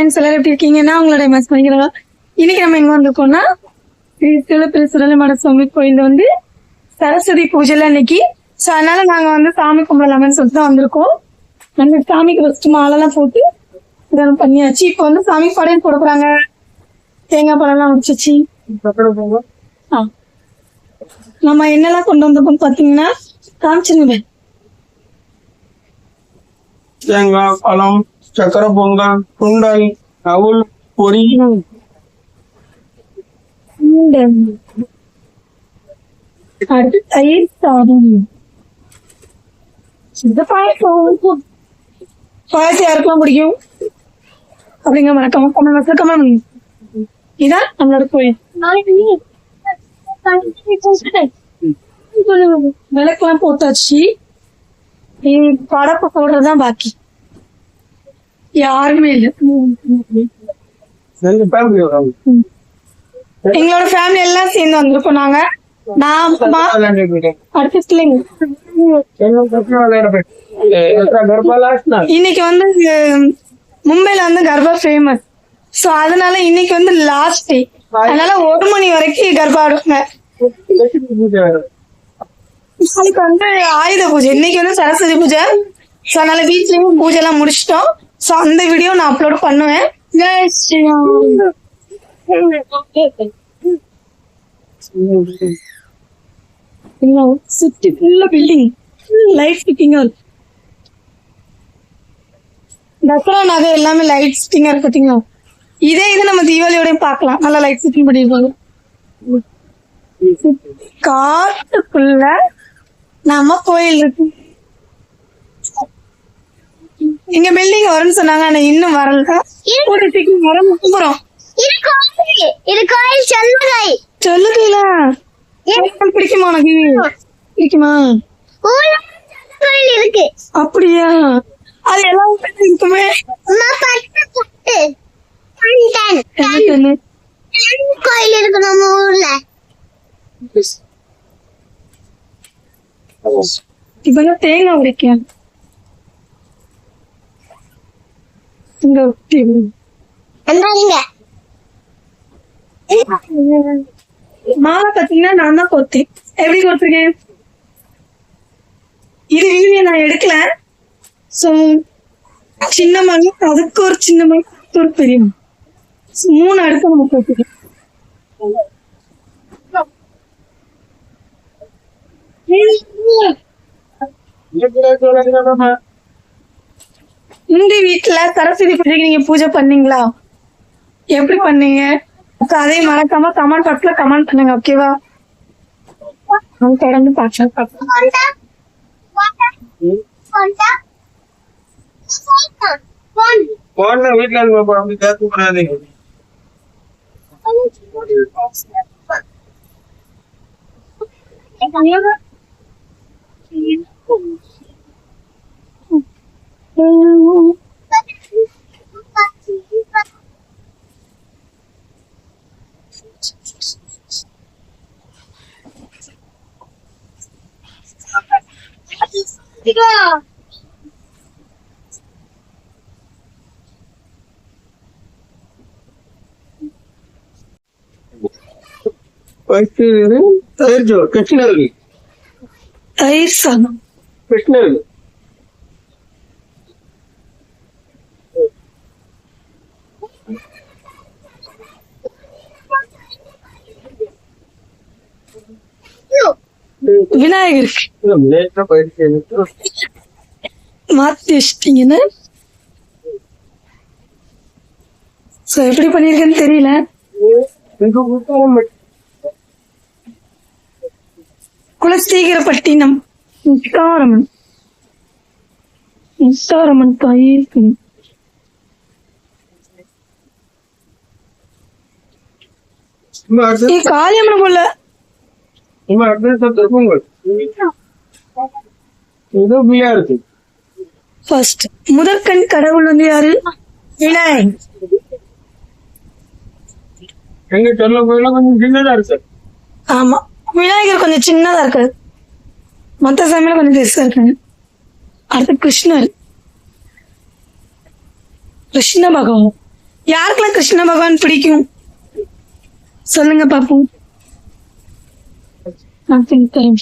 Friends எல்லாரும் எப்படி இருக்கீங்கன்னா உங்களோட மெஸ் பண்ணிக்கிறோம். இன்னைக்கு நம்ம எங்க வந்திருக்கோம்னா சுடலை சுவாமி கோயில் வந்து சரஸ்வதி பூஜைல இன்னைக்கு. ஸோ அதனால நாங்க வந்து சாமி கும்பிடலாம்னு சொல்லிட்டு தான் வந்திருக்கோம். வந்து சாமிக்கு ஃபர்ஸ்ட் மாலைலாம் போட்டு இதெல்லாம் பண்ணியாச்சு. இப்போ வந்து சாமி படையல் போட போறாங்க. தேங்காய் பழம்லாம் முடிச்சிச்சு. நம்ம என்னெல்லாம் கொண்டு வந்திருக்கோம் பாத்தீங்கன்னா காமிச்சிருங்க. தேங்காய் பழம், சக்கரை பொங்கல், சுண்டல், அவல், பொரி, அடுத்து தயிர் சாதம். பாயசம் யாருக்கெல்லாம் பிடிக்கும் அப்படிங்க மறக்காம இதான் நம்மளோட கோயில். விளக்கெல்லாம் போட்டாச்சு. படப்ப போடுறதுதான் பாக்கி. யாருமே இல்ல. எங்களோட ஃபேமிலி எல்லாம் சேர்ந்து வந்திருக்கோம். நாங்க இன்னைக்கு வந்து மும்பைல வந்து கர்பா ஃபேமஸ். சோ அதனால இன்னைக்கு வந்து லாஸ்ட் டே. அதனால 1 மணி வரைக்கும் கர்பா ஆடுவாங்க. நாளைக்கு வந்து ஆயுத பூஜை. இன்னைக்கு வந்து சரஸ்வதி பூஜை. சோ அதனால வீட்லயும் பூஜை எல்லாம் முடிச்சிட்டோம். சோ அந்த வீடியோ நான் அப்லோட் பண்ணுவேன். சுத்தி ஃபுல்லா பில்டிங், லைட் ஃபிட்டிங்கா இருக்கு. தசரா நகை எல்லாமே லைட் ஃபிட்டிங்கா இருக்கு பாத்தீங்களா. இதே இது நம்ம தீபாவளியோடய பாக்கலாம். நல்லா லைட் ஃபிட்டிங் பண்ணிருப்பாங்க. காட்டுக்குள்ள நம்ம கோயில் இருக்கு. எங்க பில்டிங் வரும்னு சொன்னாங்க. ஆனா இன்னும் வரல. போறோம். சொல்லுங்களா பிடிக்குமா? உனக்கு பிடிக்குமா? இருக்கு. அப்படியா? அது எல்லாம் இருக்குமே. கோயில் இருக்கு நம்ம ஊர்ல. இப்ப தேங்காய் உடைக்க மாலை பாத்தீங்கன்னா நான் தான் கொடுத்தேன். எப்படி கொடுத்துருக்கேன் இது வீடியோ நான் எடுக்கல. சோ சின்ன மணி, அதுக்கு ஒரு சின்ன மணி, ஒரு பெரிய மணி, 3 அடுத்து நம்ம போட்டுக்கேன். இந்த வீட்டுல சரஸ்வதி பூஜைக்கு நீங்க பூஜை பண்ணீங்களா? எப்படி பண்ணீங்க? அதே மறக்காம கமெண்ட் பாக்ஸ்ல கமெண்ட் பண்ணுங்க. ஓகேவா? தொடர்ந்து பாக்கலாம். தயிர் சாதம் விநாயகருக்கு மாத்தி வச்சிட்டீங்கன்னு. எப்படி பண்ணிருக்கேன்னு தெரியல. குலசேகரப்பட்டினம் முத்தாரம்மன் தயிர். காளியம்மன் போல முதற்கண் கடவுள் வந்து யாரு? விநாயகர். ஆமா, விநாயகர் கொஞ்சம் சின்னதா இருக்கு. மத்த சாமியில கொஞ்சம் பெருசா இருக்காங்க. அடுத்து கிருஷ்ணர், கிருஷ்ண பகவான். யாருக்கெல்லாம் கிருஷ்ண பகவான் பிடிக்கும் சொல்லுங்க பாப்போம். நான் தரேன்.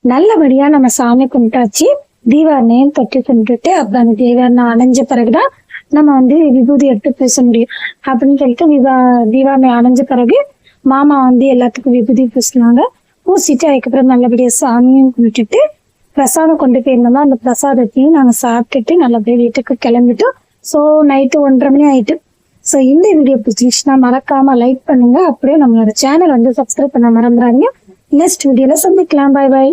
நல்லபடியா நம்ம சாமி கும்பிட்டாச்சு. தீபாவளியும் தொட்டு கும்பிட்டுட்டு அப்புறம் அந்த தீபாவளி அணைஞ்ச பிறகுதான் நம்ம வந்து விபூதி எடுத்து பேச முடியும் அப்படின்னு சொல்லிட்டு தீபாவளி அணைஞ்ச பிறகு மாமா வந்து எல்லாத்துக்கும் விபூதி பூசினாங்க. பூசிட்டு அதுக்கப்புறம் நல்லபடியா சாமியும் கும்பிட்டுட்டு பிரசாதம் கொண்டு போயிருந்தோம்னா அந்த பிரசாதத்தையும் நாங்க சாப்பிட்டுட்டு நல்லபடியா வீட்டுக்கு கிளம்பிட்டோம். ஸோ நைட்டு 1:30 மணி ஆயிட்டு. ஸோ இந்த வீடியோ பிடிச்சிருச்சுன்னா மறக்காம லைக் பண்ணுங்க. அப்படியே நம்மளோட சேனல் வந்து சப்ஸ்கிரைப் பண்ண மறந்துடாதீங்க. நெக்ஸ்ட் வீடியோல சந்திக்கலாம். பாய் பாய்.